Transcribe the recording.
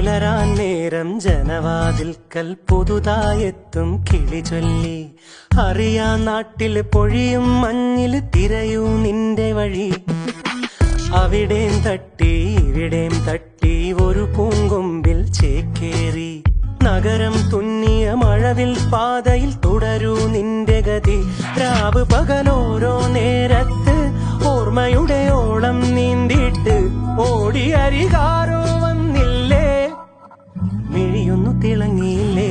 പുലരാൻ നേരം ജനവാതിൽക്കൽ പുതുതായെത്തും കിളി ചൊല്ലി. അറിയാ നാട്ടില് പൊഴിയും മഞ്ഞില് തിരയൂ നിന്റെ വഴി. അവിടേം തട്ടി ഇവിടേം തട്ടി ഒരു പൂങ്കൊമ്പിൽ ചേക്കേറി. നഗരം തുന്നിയ മഴവിൽ പാതയിൽ തുടരൂ നിന്റെ ഗതി. രാവ് പകലോരോ നേരത്ത് ഓർമ്മയുടെ ഓളം നീന്തിയിട്ട് ഓടി അരികാരോ വന്നില്ലേ, മിഴിയൊന്നു തിളങ്ങിയില്ലേ.